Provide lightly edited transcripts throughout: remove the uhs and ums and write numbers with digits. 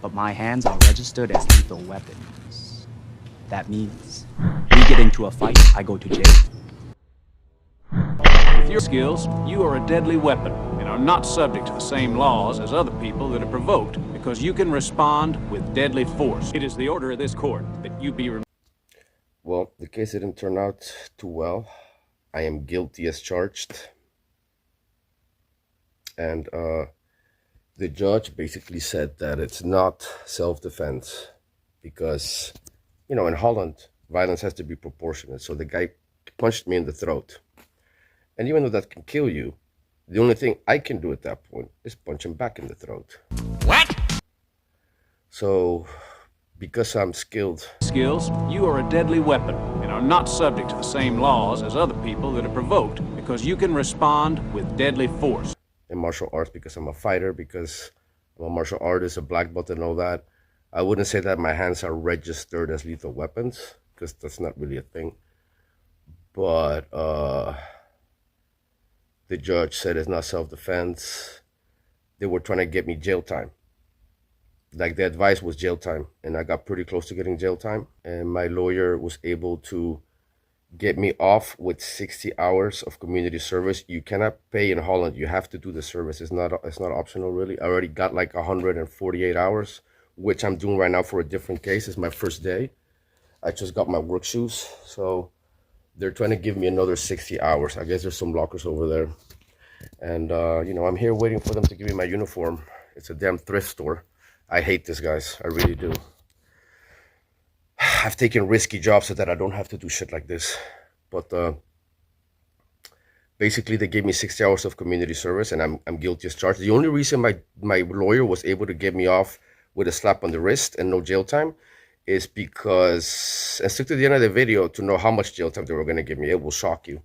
but my hands are registered as lethal weapons. That means we get into a fight, I go to jail. With your skills, you are a deadly weapon and are not subject to the same laws as other people that are provoked because you can respond with deadly force. It is the order of this court that you be removed. Well, the case didn't turn out too well. I am guilty as charged. And the judge basically said that it's not self-defense because, you know, in Holland, violence has to be proportionate. So the guy punched me in the throat. And even though that can kill you, the only thing I can do at that point is punch him back in the throat. What? So, because I'm skilled... Skills, you are a deadly weapon and are not subject to the same laws as other people that are provoked because you can respond with deadly force. In martial arts, because I'm a fighter, because I'm a martial artist, a black belt and all that, I wouldn't say that my hands are registered as lethal weapons, because that's not really a thing. But the judge said it's not self-defense. They were trying to get me jail time. Like, the advice was jail time, and I got pretty close to getting jail time, and my lawyer was able to get me off with 60 hours of community service. You cannot pay in Holland. You have to do the service. It's not optional, really. I already got like 148 hours, which I'm doing right now for a different case. It's my first day. I just got my work shoes, so they're trying to give me another 60 hours. I guess there's some lockers over there. And, you know, I'm here waiting for them to give me my uniform. It's a damn thrift store. I hate this, guys. I really do. I've taken risky jobs so that I don't have to do shit like this. But basically, they gave me 60 hours of community service, and I'm guilty as charged. The only reason my lawyer was able to get me off with a slap on the wrist and no jail time is because, and stick to the end of the video to know how much jail time they were going to give me. It will shock you.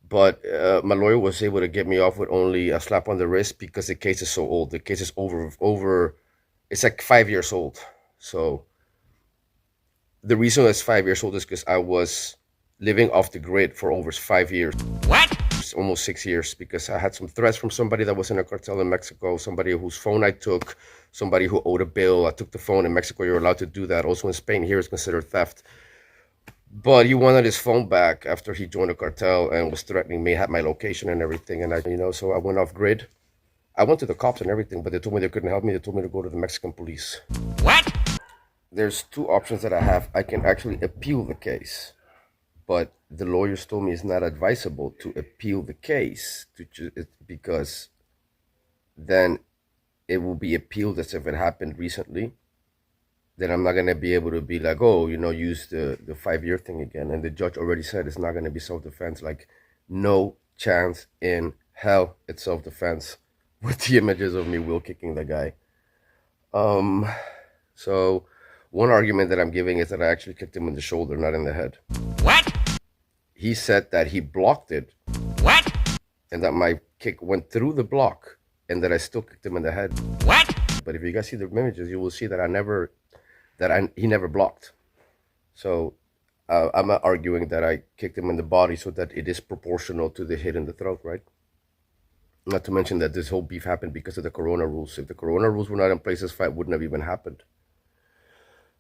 But my lawyer was able to get me off with only a slap on the wrist because the case is so old. The case is over it's like 5 years old. So the reason it's 5 years old is because I was living off the grid for over 5 years. What? Almost 6 years, because I had some threats from somebody that was in a cartel in Mexico, somebody whose phone I took, somebody who owed a bill. I took the phone. In Mexico, you're allowed to do that. Also in Spain, here it's considered theft. But he wanted his phone back after he joined the cartel and was threatening me, had my location and everything. And so I went off grid. I went to the cops and everything, but they told me they couldn't help me. They told me to go to the Mexican police. What? There's two options that I have. I can actually appeal the case, but the lawyers told me it's not advisable to appeal the case because then it will be appealed as if it happened recently. Then I'm not going to be able to be like, oh, use the 5-year thing again. And the judge already said it's not going to be self-defense. Like, no chance in hell it's self-defense with the images of me wheel kicking the guy. So one argument that I'm giving is that I actually kicked him in the shoulder, not in the head. What? He said that he blocked it. What? And that my kick went through the block and that I still kicked him in the head. What? But if you guys see the images, you will see that he never blocked. So I'm arguing that I kicked him in the body so that it is proportional to the hit in the throat, right? Not to mention that this whole beef happened because of the Corona rules. If the Corona rules were not in place, this fight wouldn't have even happened.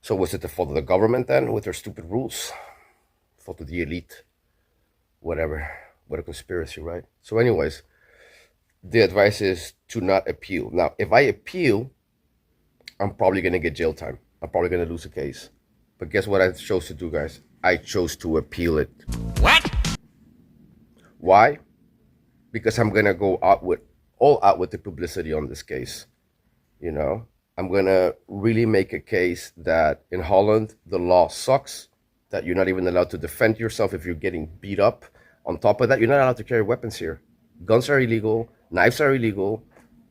So was it the fault of the government then with their stupid rules? Fault of the elite? Whatever. What a conspiracy, right? So anyways, the advice is to not appeal. Now, if I appeal, I'm probably going to get jail time. I'm probably going to lose the case. But guess what I chose to do, guys? I chose to appeal it. What? Why? Because I'm going to go all out with the publicity on this case. I'm going to really make a case that in Holland, the law sucks, that you're not even allowed to defend yourself if you're getting beat up. On top of that, you're not allowed to carry weapons here. Guns are illegal. Knives are illegal.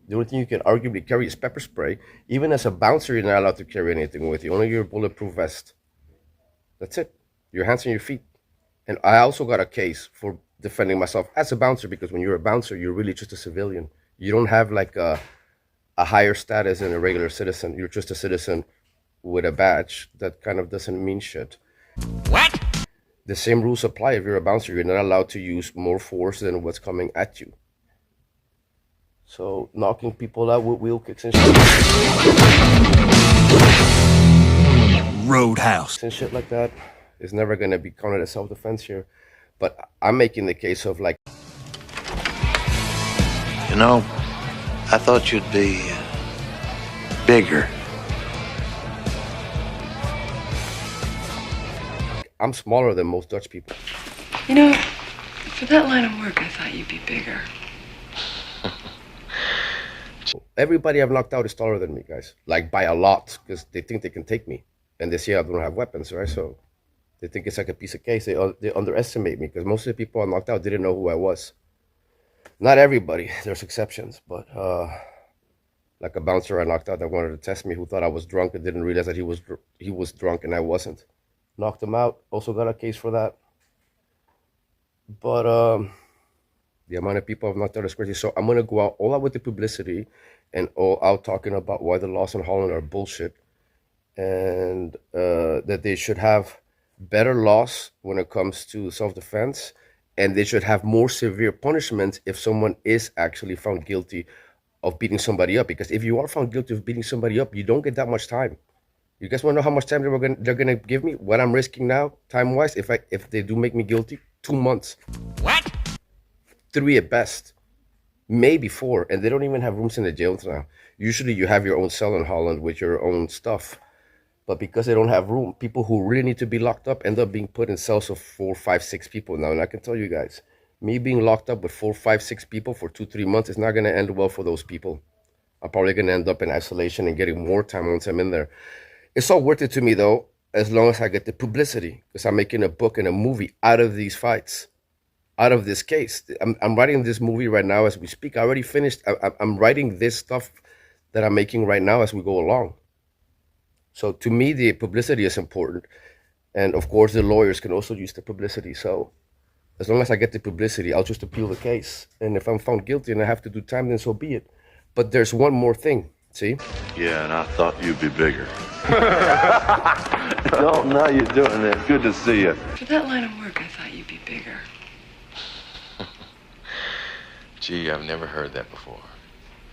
The only thing you can arguably carry is pepper spray. Even as a bouncer, you're not allowed to carry anything with you. Only your bulletproof vest. That's it. Your hands and your feet. And I also got a case for defending myself as a bouncer, because when you're a bouncer, you're really just a civilian. You don't have like a higher status than a regular citizen. You're just a citizen with a badge that kind of doesn't mean shit. What? The same rules apply if you're a bouncer. You're not allowed to use more force than what's coming at you. So knocking people out with wheel kicks and shit. Roadhouse. and shit like that is never gonna be counted as self-defense here. But I'm making the case of like, You know, I thought you'd be bigger. I'm smaller than most Dutch people. You know, for that line of work, I thought you'd be bigger. Everybody I've knocked out is taller than me, guys. Like by a lot, because they think they can take me, and they see I don't have weapons, right? So they think it's like a piece of cake. They underestimate me because most of the people I knocked out didn't know who I was. Not everybody. There's exceptions, but like a bouncer I knocked out that wanted to test me, who thought I was drunk and didn't realize that he was drunk and I wasn't. Knocked him out. Also got a case for that. But the amount of people I've knocked out is crazy. So I'm gonna go out all out with the publicity and all out talking about why the laws in Holland are bullshit, and that they should have better laws when it comes to self-defense, and they should have more severe punishments if someone is actually found guilty of beating somebody up. Because if you are found guilty of beating somebody up, you don't get that much time. You guys want to know how much time they're gonna give me? What I'm risking now, time-wise, if they do make me guilty, 2 months. What? 3 at best, maybe 4, and they don't even have rooms in the jails now. Usually you have your own cell in Holland with your own stuff, but because they don't have room, people who really need to be locked up end up being put in cells of 4, 5, 6 people now. And I can tell you guys, me being locked up with 4, 5, 6 people for 2, 3 months is not going to end well for those people. I'm probably going to end up in isolation and getting more time once I'm in there. It's all worth it to me though, as long as I get the publicity, because I'm making a book and a movie out of these fights. Out of this case. I'm writing this movie right now as we speak. I already finished. I'm writing this stuff that I'm making right now as we go along. So to me, the publicity is important. And of course, the lawyers can also use the publicity. So as long as I get the publicity, I'll just appeal the case. And if I'm found guilty and I have to do time, then so be it. But there's one more thing, see? Yeah, and I thought you'd be bigger. Don't know you're doing it. Good to see you. For that line of work, I thought you'd be bigger. Gee, I've never heard that before.